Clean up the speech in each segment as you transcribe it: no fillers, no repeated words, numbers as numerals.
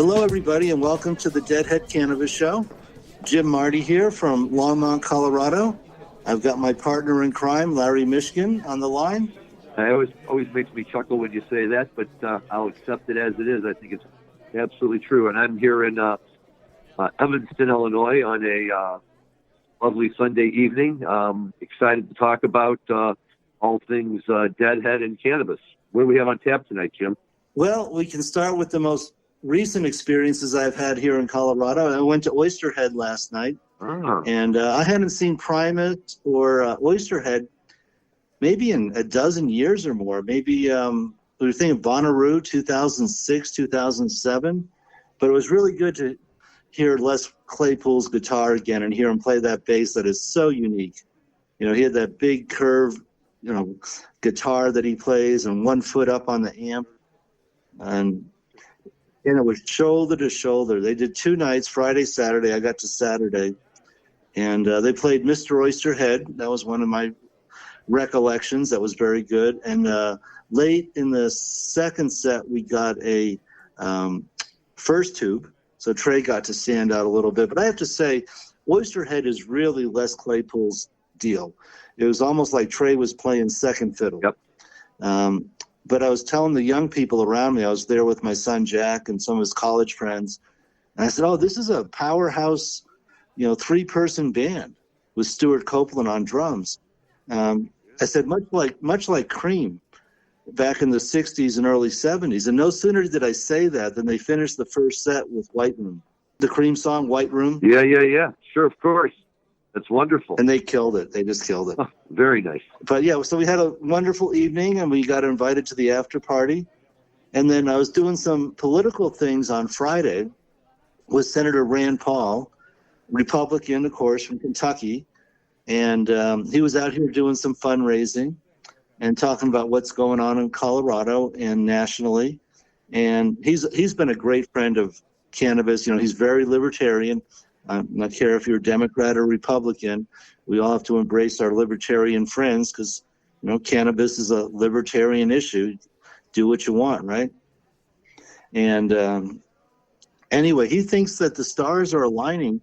Hello, everybody, and welcome to the Deadhead Cannabis Show. Jim Marty here from Longmont, Colorado. I've got my partner in crime, Larry Mishkin, on the line. It always makes me chuckle when you say that, but I'll accept it as it is. I think it's absolutely true. And I'm here in Evanston, Illinois on a lovely Sunday evening. Excited to talk about all things Deadhead and cannabis. What do we have on tap tonight, Jim? Well, we can start with the most recent experiences I've had here in Colorado. I went to Oysterhead last night, and I hadn't seen Primate or Oysterhead maybe in a dozen years or more. Maybe we were thinking Bonnaroo, 2006, 2007. But it was really good to hear Les Claypool's guitar again and hear him play that bass that is so unique. You know, he had that big curve, guitar that he plays and 1 foot up on the amp. And it was shoulder to shoulder. They did 2 nights, Friday, Saturday. I got to Saturday. And they played Mr. Oysterhead. That was one of my recollections. That was very good. And late in the second set, we got a first tube. So Trey got to stand out a little bit. But I have to say, Oysterhead is really Les Claypool's deal. It was almost like Trey was playing second fiddle. Yep. But I was telling the young people around me, I was there with my son Jack and some of his college friends, and I said, oh, this is a powerhouse, 3-person band with Stuart Copeland on drums. I said, much like Cream back in the 60s and early 70s. And no sooner did I say that than they finished the first set with White Room. The Cream song, White Room. Yeah. Sure, of course. That's wonderful. And they killed it. They just killed it. Oh, very nice. But yeah, so we had a wonderful evening and we got invited to the after party. And then I was doing some political things on Friday with Senator Rand Paul, Republican, of course, from Kentucky. And he was out here doing some fundraising and talking about what's going on in Colorado and nationally. And he's been a great friend of cannabis. He's very libertarian. I'm not care if you're a Democrat or Republican. We all have to embrace our libertarian friends because, cannabis is a libertarian issue. Do what you want, right? And anyway, he thinks that the stars are aligning,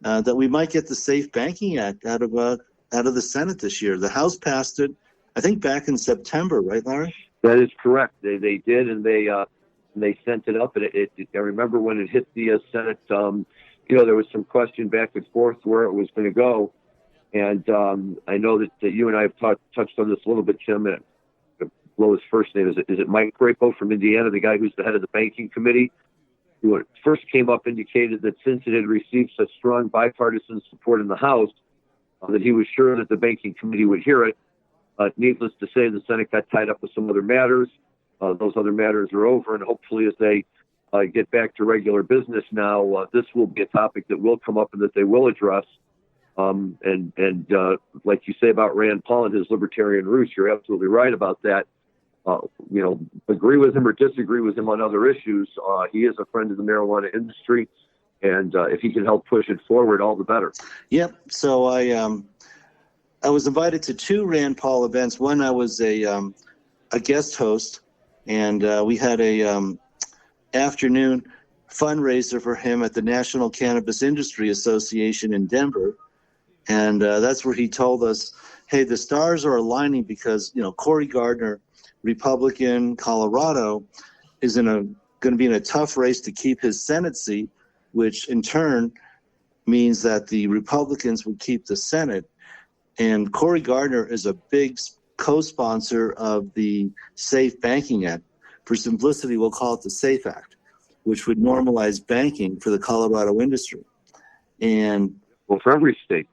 that we might get the Safe Banking Act out of the Senate this year. The House passed it, I think, back in September, right, Larry? That is correct. They did, and they sent it up. And I remember when it hit the Senate. There was some question back and forth where it was going to go. And I know that you and I have touched on this a little bit, Jim. Blow his first name. Is it Mike Crapo from Indiana, the guy who's the head of the banking committee, who first came up indicated that since it had received such strong bipartisan support in the House, that he was sure that the banking committee would hear it. Needless to say, the Senate got tied up with some other matters. Those other matters are over, and hopefully as they get back to regular business now, this will be a topic that will come up and that they will address. And like you say about Rand Paul and his libertarian roots, you're absolutely right about that. Agree with him or disagree with him on other issues. He is a friend of the marijuana industry, and if he can help push it forward, all the better. Yep. So I was invited to 2 Rand Paul events. One, I was a guest host, and we had a afternoon fundraiser for him at the National Cannabis Industry Association in Denver. And that's where he told us, hey, the stars are aligning because, Cory Gardner, Republican, Colorado, is going to be in a tough race to keep his Senate seat, which in turn means that the Republicans would keep the Senate. And Cory Gardner is a big co-sponsor of the Safe Banking Act. For simplicity, we'll call it the SAFE Act, which would normalize banking for the Colorado industry. And for every state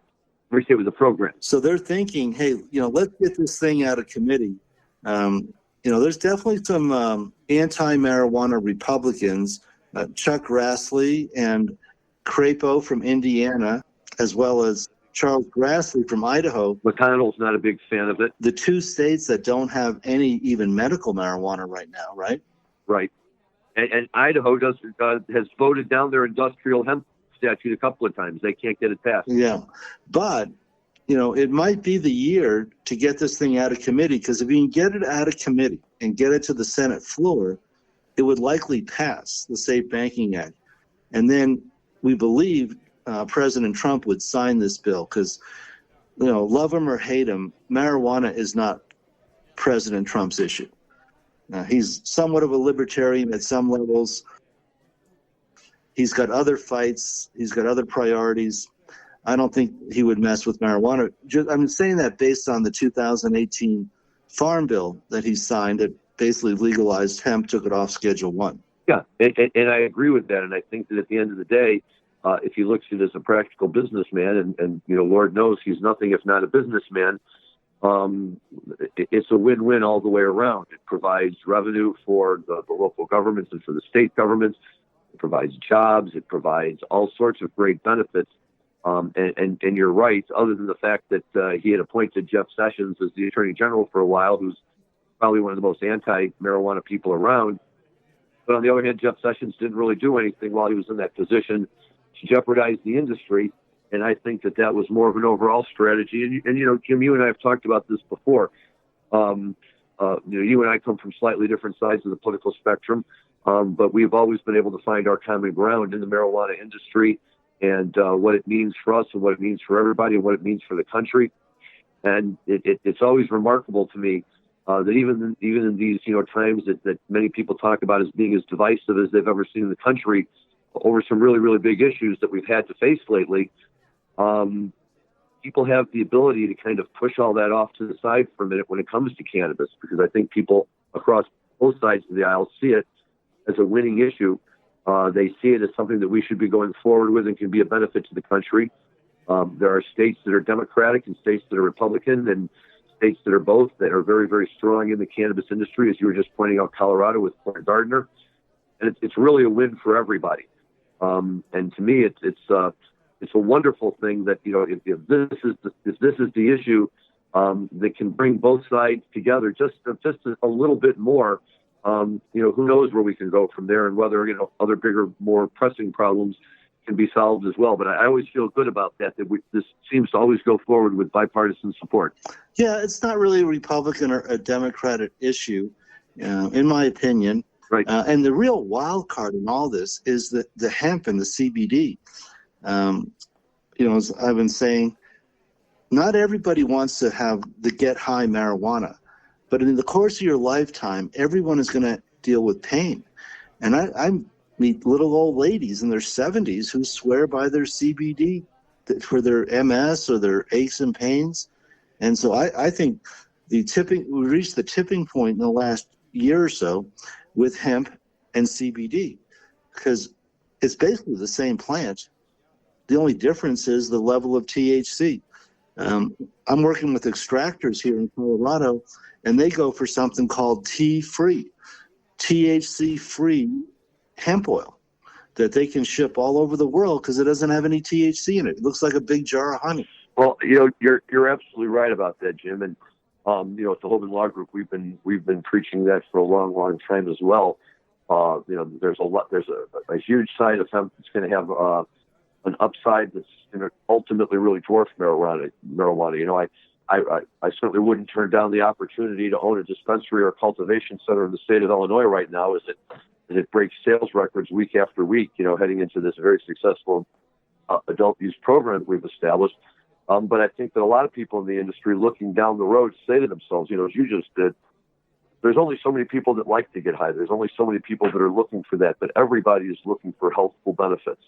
with a program. So they're thinking, hey, let's get this thing out of committee. There's definitely some anti-marijuana Republicans, Chuck Grassley and Crapo from Indiana, as well as Charles Grassley from Idaho. McConnell's not a big fan of it. The 2 states that don't have any even medical marijuana right now, right? Right. And Idaho has voted down their industrial hemp statute a couple of times. They can't get it passed. Yeah. But, it might be the year to get this thing out of committee, because if you can get it out of committee and get it to the Senate floor, it would likely pass the Safe Banking Act. And then we believe President Trump would sign this bill because, love him or hate him, marijuana is not President Trump's issue. He's somewhat of a libertarian at some levels. He's got other fights. He's got other priorities. I don't think he would mess with marijuana. I'm saying that based on the 2018 Farm Bill that he signed that basically legalized hemp, took it off Schedule 1. Yeah, and I agree with that. And I think that at the end of the day, if he looks at it as a practical businessman, and Lord knows he's nothing if not a businessman, it's a win-win all the way around. It provides revenue for the local governments and for the state governments. It provides jobs. It provides all sorts of great benefits. And you're right, other than the fact that he had appointed Jeff Sessions as the Attorney General for a while, who's probably one of the most anti-marijuana people around. But on the other hand, Jeff Sessions didn't really do anything while he was in that position to jeopardize the industry. And I think that was more of an overall strategy. And Jim, you and I have talked about this before. You and I come from slightly different sides of the political spectrum, but we've always been able to find our common ground in the marijuana industry and what it means for us and what it means for everybody and what it means for the country. And it's always remarkable to me that even in these times that many people talk about as being as divisive as they've ever seen in the country over some really, really big issues that we've had to face lately, people have the ability to kind of push all that off to the side for a minute when it comes to cannabis, because I think people across both sides of the aisle see it as a winning issue. They see it as something that we should be going forward with and can be a benefit to the country. There are states that are Democratic and states that are Republican and states that are both, that are very, very strong in the cannabis industry, as you were just pointing out, Colorado with Plant Gardner. And it's really a win for everybody. And to me, it's a wonderful thing that, if this is the issue that can bring both sides together just a little bit more, who knows where we can go from there and whether, other bigger, more pressing problems can be solved as well. But I always feel good about that this seems to always go forward with bipartisan support. Yeah, it's not really a Republican or a Democratic issue, in my opinion. Right. And the real wild card in all this is the hemp and the CBD. As I've been saying, not everybody wants to have the get high marijuana, but in the course of your lifetime, everyone is going to deal with pain. And I meet little old ladies in their 70s who swear by their CBD for their MS or their aches and pains. And so I think we reached the tipping point in the last year or so with hemp and CBD, because it's basically the same plant. The only difference is the level of THC. I'm working with extractors here in Colorado, and they go for something called THC-free hemp oil that they can ship all over the world because it doesn't have any THC in it. It looks like a big jar of honey. Well, you're absolutely right about that, Jim. And at the Hoban Law Group, we've been preaching that for a long, long time as well. There's a huge side of hemp that's going to have an upside that's going to ultimately really dwarf marijuana. I certainly wouldn't turn down the opportunity to own a dispensary or cultivation center in the state of Illinois right now, as it breaks sales records week after week. Heading into this very successful adult use program that we've established. But I think that a lot of people in the industry looking down the road say to themselves, as you just did, there's only so many people that like to get high. There's only so many people that are looking for that, but everybody is looking for healthful benefits.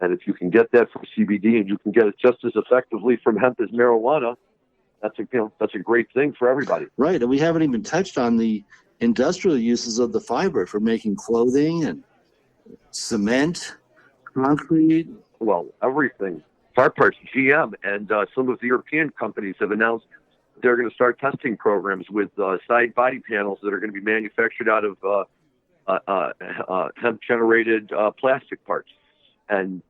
And if you can get that from CBD and you can get it just as effectively from hemp as marijuana, that's a great thing for everybody. Right. And we haven't even touched on the industrial uses of the fiber for making clothing and cement, concrete. Well, everything. Car parts, GM, and some of the European companies have announced they're going to start testing programs with side body panels that are going to be manufactured out of hemp-generated plastic parts. And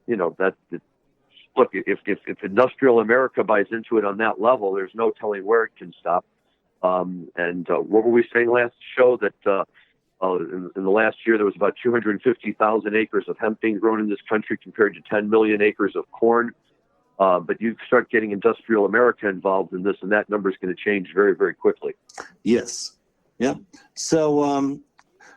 look, if industrial America buys into it on that level, there's no telling where it can stop. And what were we saying last show? That in the last year there was about 250,000 acres of hemp being grown in this country compared to 10 million acres of corn. But you start getting industrial America involved in this, and that number is going to change very, very quickly. Yes. Yeah. So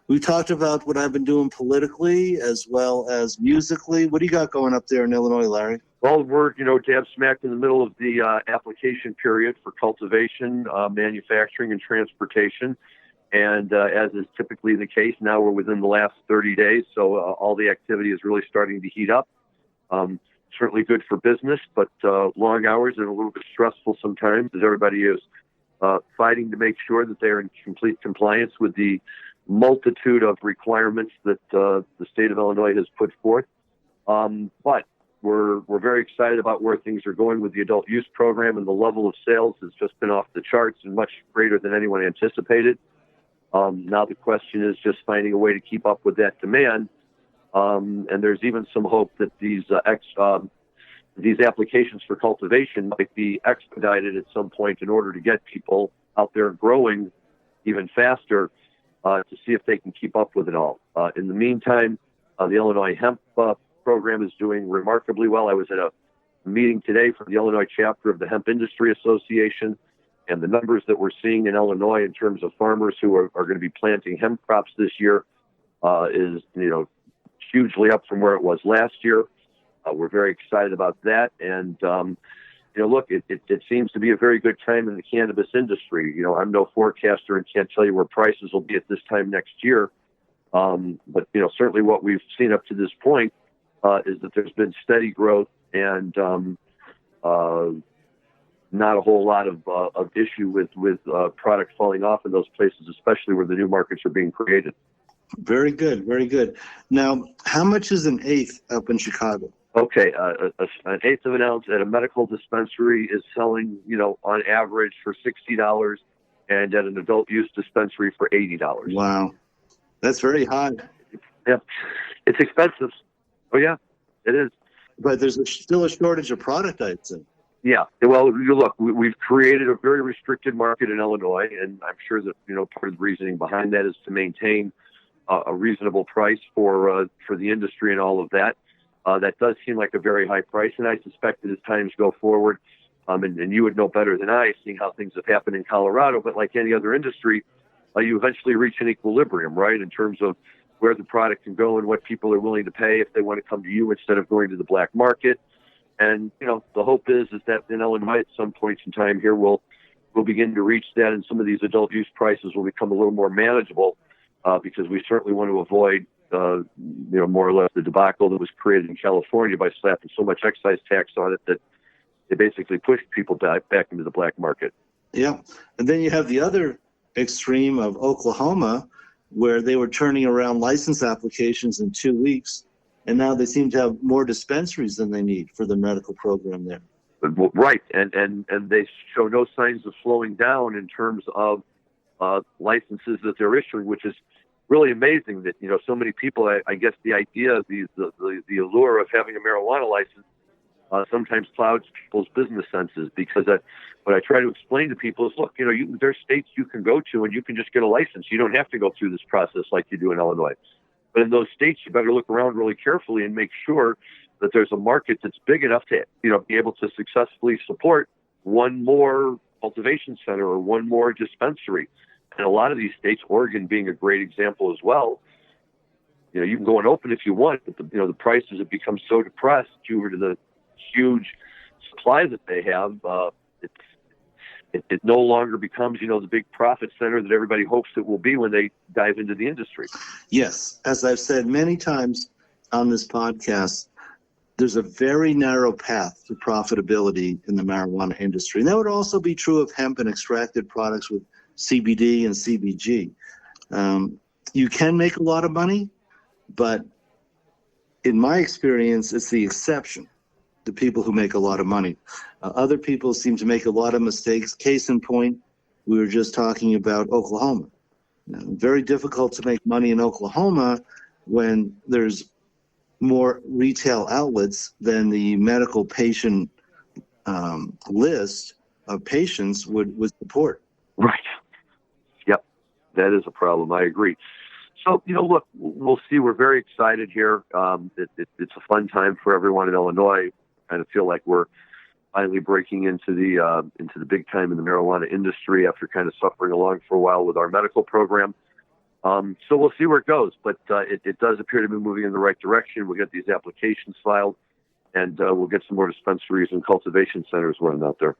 We talked about what I've been doing politically as well as musically. What do you got going up there in Illinois, Larry? Well, we're, dab smack in the middle of the application period for cultivation, manufacturing, and transportation. And as is typically the case, now we're within the last 30 days, so all the activity is really starting to heat up. Certainly good for business, but long hours and a little bit stressful sometimes, as everybody is fighting to make sure that they're in complete compliance with the multitude of requirements that the state of Illinois has put forth. But we're very excited about where things are going with the adult use program, and the level of sales has just been off the charts and much greater than anyone anticipated. Now the question is just finding a way to keep up with that demand. And there's even some hope that these applications for cultivation might be expedited at some point in order to get people out there growing even faster to see if they can keep up with it all. In the meantime, the Illinois Hemp program is doing remarkably well. I was at a meeting today for the Illinois chapter of the Hemp Industry Association, and the numbers that we're seeing in Illinois in terms of farmers who are going to be planting hemp crops this year is, hugely up from where it was last year. We're very excited about that. And, look, it seems to be a very good time in the cannabis industry. I'm no forecaster and can't tell you where prices will be at this time next year. But, certainly what we've seen up to this point is that there's been steady growth and not a whole lot of issue with product falling off in those places, especially where the new markets are being created. Very good, very good. Now, how much is an eighth up in Chicago? Okay, an eighth of an ounce at a medical dispensary is selling, on average for $60, and at an adult use dispensary for $80. Wow, that's very high. Yeah, it's expensive. Oh yeah, it is. But there's still a shortage of product, I'd say. Yeah, well, look, we've created a very restricted market in Illinois, and I'm sure that part of the reasoning behind that is to maintain a reasonable price for the industry and all of that. That does seem like a very high price, and I suspect that as times go forward, and you would know better than I, seeing how things have happened in Colorado, but like any other industry, you eventually reach an equilibrium, right, in terms of where the product can go and what people are willing to pay if they want to come to you instead of going to the black market. And, the hope is that in Illinois at some point in time here, we'll begin to reach that, and some of these adult use prices will become a little more manageable, because we certainly want to avoid, more or less the debacle that was created in California by slapping so much excise tax on it that they basically pushed people back into the black market. Yeah. And then you have the other extreme of Oklahoma, where they were turning around license applications in 2 weeks. And now they seem to have more dispensaries than they need for the medical program there. Right. And they show no signs of slowing down in terms of licenses that they're issuing, which is really amazing that, so many people, I guess the idea, the allure of having a marijuana license sometimes clouds people's business senses, because what I try to explain to people is, look, there's states you can go to and you can just get a license. You don't have to go through this process like you do in Illinois. But in those states, you better look around really carefully and make sure that there's a market that's big enough to, be able to successfully support one more cultivation center or one more dispensary. And a lot of these states, Oregon being a great example as well, you can go and open if you want, but the prices have become so depressed due to the huge supply that they have. It no longer becomes, the big profit center that everybody hopes it will be when they dive into the industry. Yes. As I've said many times on this podcast, there's a very narrow path to profitability in the marijuana industry. And that would also be true of hemp and extracted products with CBD and CBG. You can make a lot of money, but in my experience, it's the exception. The people who make a lot of money. Other people seem to make a lot of mistakes. Case in point, we were just talking about Oklahoma. Very difficult to make money in Oklahoma when there's more retail outlets than the medical patient list of patients would support. Right. Yep. That is a problem. I agree. So, look, we'll see. We're very excited here. It's a fun time for everyone in Illinois. I kind of feel like we're finally breaking into the big time in the marijuana industry after kind of suffering along for a while with our medical program. So we'll see where it goes, but it does appear to be moving in the right direction. We'll get these applications filed, and we'll get some more dispensaries and cultivation centers running out there.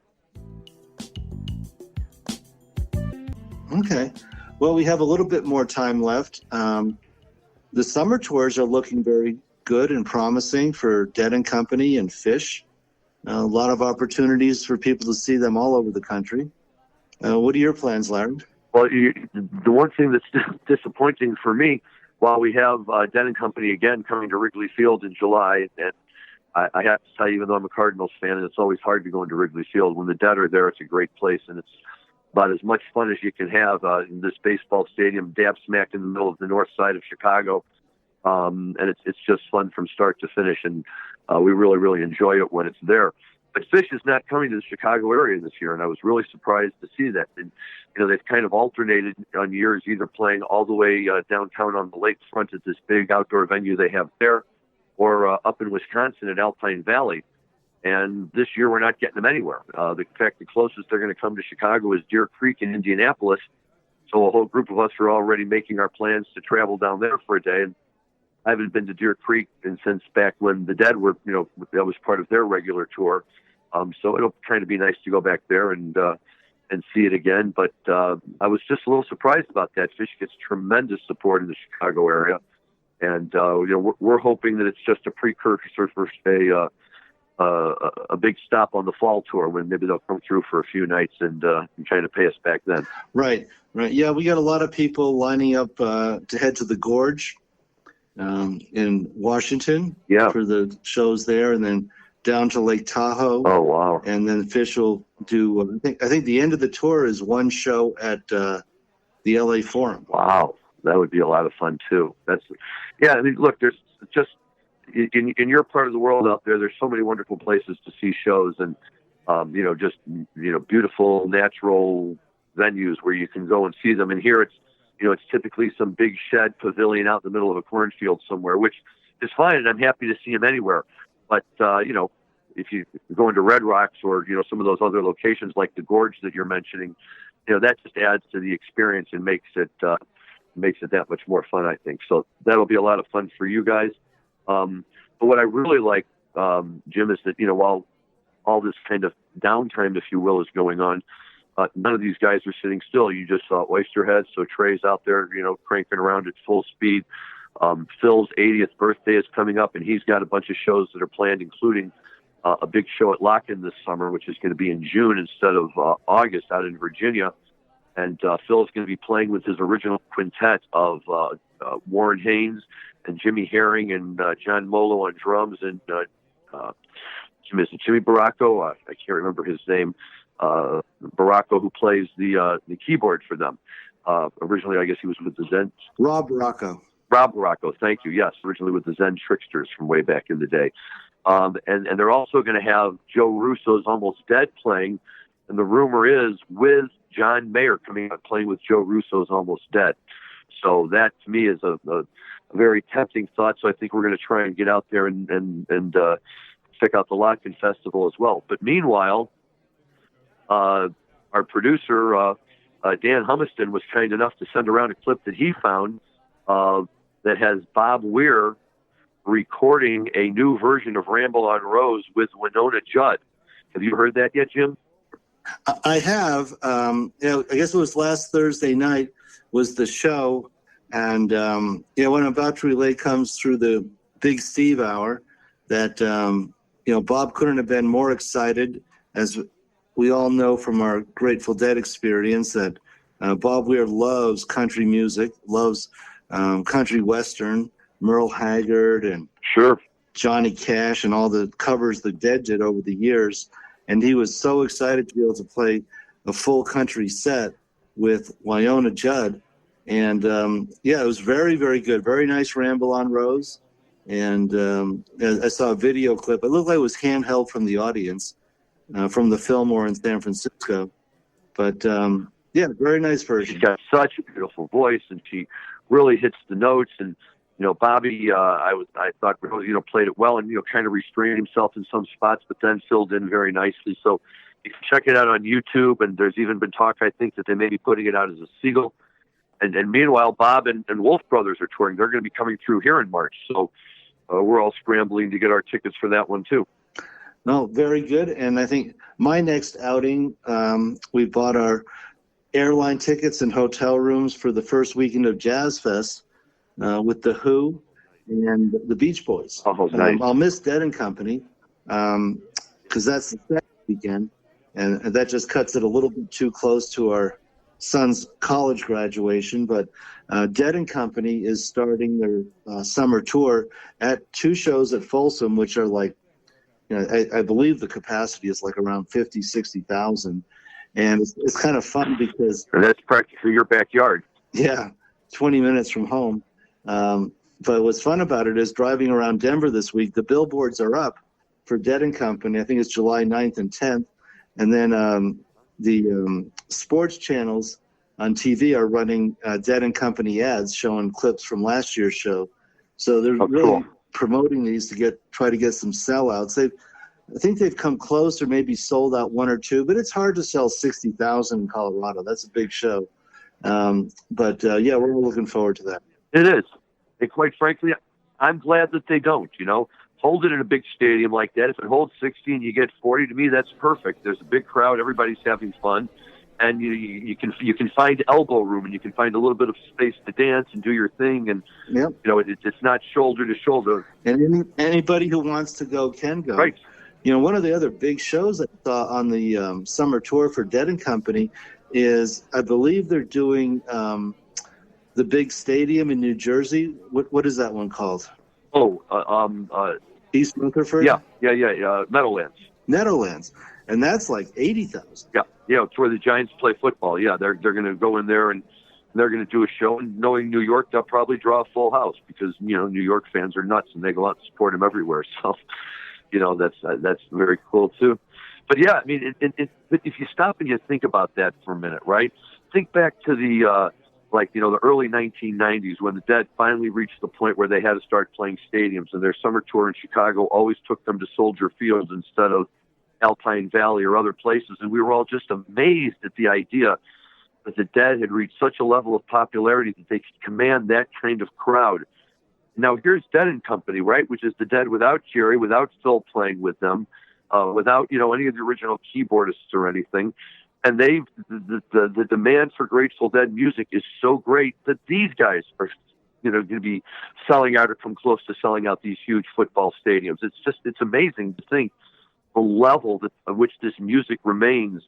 Okay. Well, we have a little bit more time left. The summer tours are looking very good and promising for Dead and Company and Fish. A lot of opportunities for people to see them all over the country. What are your plans, Larry? Well, the one thing that's disappointing for me, while we have Dead and Company again coming to Wrigley Field in July, and I have to tell you, even though I'm a Cardinals fan, and it's always hard to go into Wrigley Field, when the Dead are there, it's a great place, and it's about as much fun as you can have in this baseball stadium, dab smack in the middle of the north side of Chicago. And it's just fun from start to finish, and we really, really enjoy it when it's there. But Fish is not coming to the Chicago area this year, and I was really surprised to see that. And, they've kind of alternated on years, either playing all the way downtown on the lakefront at this big outdoor venue they have there, or up in Wisconsin at Alpine Valley. And this year we're not getting them anywhere. In fact, the closest they're going to come to Chicago is Deer Creek in Indianapolis. So a whole group of us are already making our plans to travel down there for a day. And I haven't been to Deer Creek since back when the Dead were, that was part of their regular tour. So it'll kind of be nice to go back there and see it again. But I was just a little surprised about that. Fish gets tremendous support in the Chicago area. And, we're hoping that it's just a precursor for a big stop on the fall tour, when maybe they'll come through for a few nights and kind of pay us back then. Right. Yeah, we got a lot of people lining up to head to the Gorge in Washington for the shows there, and then down to Lake Tahoe. Oh, wow. And then Fish will do, I think the end of the tour is one show at the LA Forum. Wow. That would be a lot of fun too. Look, there's just, in your part of the world out there's so many wonderful places to see shows, and beautiful natural venues where you can go and see them. And here it's typically some big shed pavilion out in the middle of a cornfield somewhere, which is fine, and I'm happy to see them anywhere. But if you go into Red Rocks or some of those other locations like the Gorge that you're mentioning, that just adds to the experience and makes it that much more fun, I think. So that'll be a lot of fun for you guys. But what I really like, Jim, is that, while all this kind of downtime, if you will, is going on, none of these guys are sitting still. You just saw Oysterhead, so Trey's out there, cranking around at full speed. Phil's 80th birthday is coming up, and he's got a bunch of shows that are planned, including a big show at Lock-In this summer, which is going to be in June instead of August out in Virginia. And Phil is going to be playing with his original quintet of Warren Haynes and Jimmy Herring and John Molo on drums, and Jimmy Baracco. I can't remember his name. Baracco, who plays the keyboard for them. Originally, I guess he was with the Zen. Rob Baracco, thank you. Yes, originally with the Zen Tricksters from way back in the day. And they're also going to have Joe Russo's Almost Dead playing, and the rumor is with John Mayer coming out playing with Joe Russo's Almost Dead. So that to me is a very tempting thought. So I think we're going to try and get out there and check out the Lock-In Festival as well. But meanwhile, our producer Dan Humiston was kind enough to send around a clip that he found that has Bob Weir recording a new version of Ramble on Rose with Wynonna Judd. Have you heard that yet, Jim? I have. I guess it was last Thursday night was the show, and what I'm about to relay comes through the Big Steve Hour. That Bob couldn't have been more excited, as we all know from our Grateful Dead experience, that Bob Weir loves country music, loves country western, Merle Haggard and Johnny Cash, and all the covers the Dead did over the years. And he was so excited to be able to play a full country set with Wynonna Judd. And it was very, very good. Very nice Ramble on Rose. And I saw a video clip. It looked like it was handheld from the audience, from the Fillmore in San Francisco. But very nice version. She's got such a beautiful voice, and she really hits the notes. And Bobby, I thought really, played it well, and kind of restrained himself in some spots, but then filled in very nicely. So you can check it out on YouTube, and there's even been talk, I think, that they may be putting it out as a single. And meanwhile, Bob and Wolf Brothers are touring. They're going to be coming through here in March. So we're all scrambling to get our tickets for that one, too. No, very good. And I think my next outing, we bought our airline tickets and hotel rooms for the first weekend of Jazz Fest with The Who and the Beach Boys. Oh, nice. I'll miss Dead and Company because that's the second weekend, and that just cuts it a little bit too close to our son's college graduation. But Dead and Company is starting their summer tour at 2 shows at Folsom, which are like, I believe the capacity is like around 50, 60,000. And it's kind of fun because... And that's practically your backyard. Yeah, 20 minutes from home. But what's fun about it is driving around Denver this week, the billboards are up for Dead and Company. I think it's July 9th and 10th. And then the sports channels on TV are running Dead and Company ads showing clips from last year's show. So they're really cool. Promoting these to try to get some sellouts. I think they've come close or maybe sold out 1 or 2, but it's hard to sell 60,000 in Colorado. That's a big show. But yeah, we're looking forward to that. It is. And quite frankly, I'm glad that they don't, hold it in a big stadium like that. If it holds 60 and you get 40, to me, that's perfect. There's a big crowd. Everybody's having fun. And you can find elbow room, and you can find a little bit of space to dance and do your thing. And, yep. It's not shoulder to shoulder. And anybody who wants to go can go. Right. One of the other big shows I saw on the summer tour for Dead and Company is, I believe they're doing the big stadium in New Jersey. What is that one called? East Rutherford? Yeah, Meadowlands. And that's like 80,000. Yeah, it's where the Giants play football. Yeah, they're going to go in there and they're going to do a show. And knowing New York, they'll probably draw a full house because, New York fans are nuts and they go out and support them everywhere. So, that's very cool too. But yeah, I mean, but if you stop and you think about that for a minute, right? Think back to the early 1990s when the Dead finally reached the point where they had to start playing stadiums, and their summer tour in Chicago always took them to Soldier Field instead of Alpine Valley or other places. And we were all just amazed at the idea that the Dead had reached such a level of popularity that they could command that kind of crowd. Now here's Dead and Company, right? Which is the Dead without Jerry, without Phil playing with them, without, any of the original keyboardists or anything. And the demand for Grateful Dead music is so great that these guys are, going to be selling out or come close to selling out these huge football stadiums. It's amazing to think the level of which this music remains,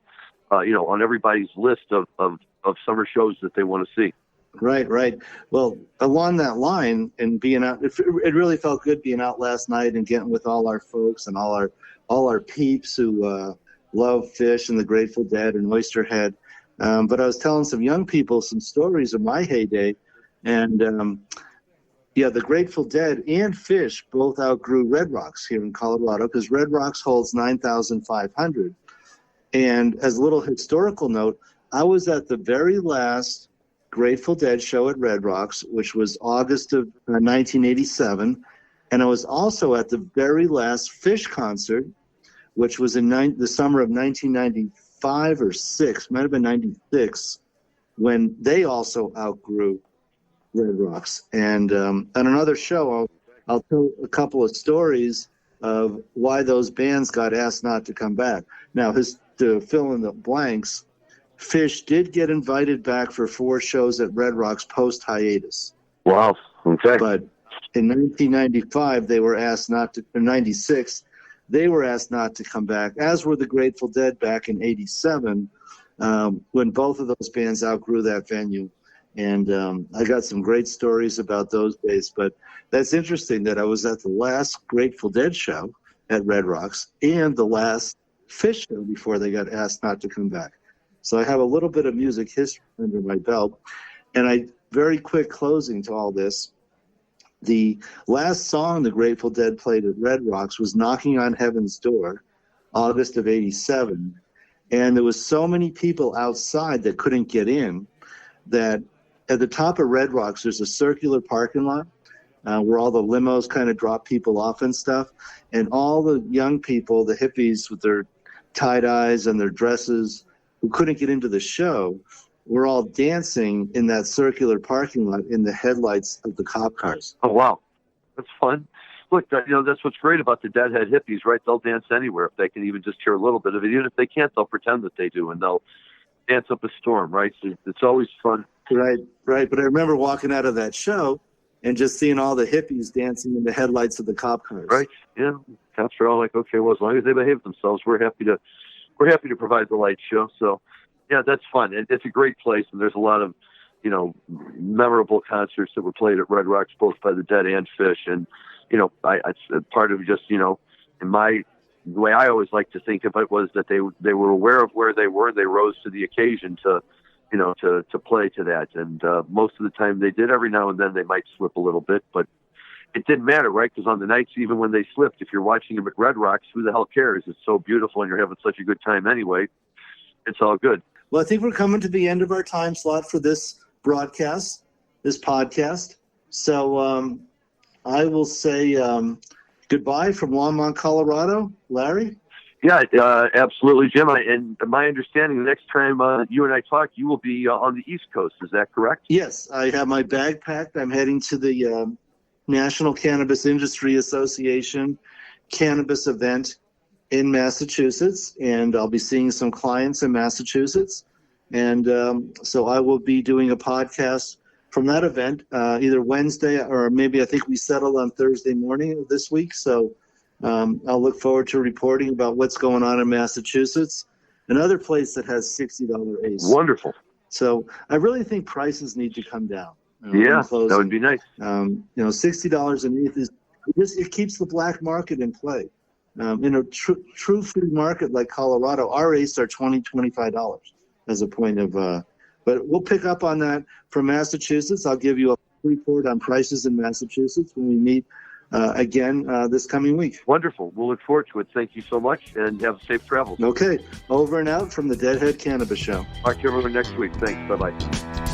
on everybody's list of summer shows that they want to see. Right. Well, along that line and being out, it really felt good being out last night and getting with all our folks and all our peeps who love Fish and the Grateful Dead and Oysterhead. But I was telling some young people some stories of my heyday, and the Grateful Dead and Fish both outgrew Red Rocks here in Colorado because Red Rocks holds 9,500. And as a little historical note, I was at the very last Grateful Dead show at Red Rocks, which was August of 1987. And I was also at the very last Fish concert, which was in the summer of 1995 or 6, might have been 96, when they also outgrew Red Rocks. And on another show, I'll tell a couple of stories of why those bands got asked not to come back. Now, to fill in the blanks, Fish did get invited back for 4 shows at Red Rocks post-hiatus. Wow, okay. But in 1995, they were asked not to, or 96, they were asked not to come back, as were the Grateful Dead back in 87, when both of those bands outgrew that venue. And I got some great stories about those days. But that's interesting that I was at the last Grateful Dead show at Red Rocks and the last Fish show before they got asked not to come back. So I have a little bit of music history under my belt. And very quick closing to all this. The last song the Grateful Dead played at Red Rocks was Knocking on Heaven's Door, August of 87. And there was so many people outside that couldn't get in that at the top of Red Rocks, there's a circular parking lot where all the limos kind of drop people off and stuff. And all the young people, the hippies with their tie-dyes and their dresses who couldn't get into the show, were all dancing in that circular parking lot in the headlights of the cop cars. Oh, wow. That's fun. Look, that's what's great about the deadhead hippies, right? They'll dance anywhere if they can even just hear a little bit of it. Even if they can't, they'll pretend that they do, and they'll dance up a storm, right? So it's always fun. Right. But I remember walking out of that show and just seeing all the hippies dancing in the headlights of the cop cars. Right. Yeah. Cops are all like, okay, well, as long as they behave themselves, we're happy to provide the light show. So, yeah, that's fun. It's a great place, and there's a lot of, memorable concerts that were played at Red Rocks, both by the Dead and Fish. And, it's part of just, in the way I always like to think of it was that they were aware of where they were. They rose to the occasion to play to that. And most of the time they did. Every now and then they might slip a little bit, but it didn't matter, right? Because on the nights, even when they slipped, if you're watching them at Red Rocks, who the hell cares? It's so beautiful and you're having such a good time anyway. It's all good. Well, I think we're coming to the end of our time slot for this broadcast, this podcast. So I will say goodbye from Longmont, Colorado. Larry? Yeah, absolutely, Jim. And my understanding, the next time you and I talk, you will be on the East Coast. Is that correct? Yes, I have my bag packed. I'm heading to the National Cannabis Industry Association cannabis event in Massachusetts, and I'll be seeing some clients in Massachusetts. And so I will be doing a podcast from that event either Wednesday or maybe I think we settled on Thursday morning of this week. So I'll look forward to reporting about what's going on in Massachusetts, another place that has $60 ACE. Wonderful. So I really think prices need to come down. Yeah, that would be nice. $60 an eighth it keeps the black market in play. In a true free market like Colorado, our ACE are $20, $25 as a point of. But we'll pick up on that from Massachusetts. I'll give you a report on prices in Massachusetts when we meet again this coming week. Wonderful. We'll look forward to it. Thank you so much, and have safe travels. Okay. Over and out from the Deadhead Cannabis Show. Talk to everyone next week. Thanks. Bye-bye.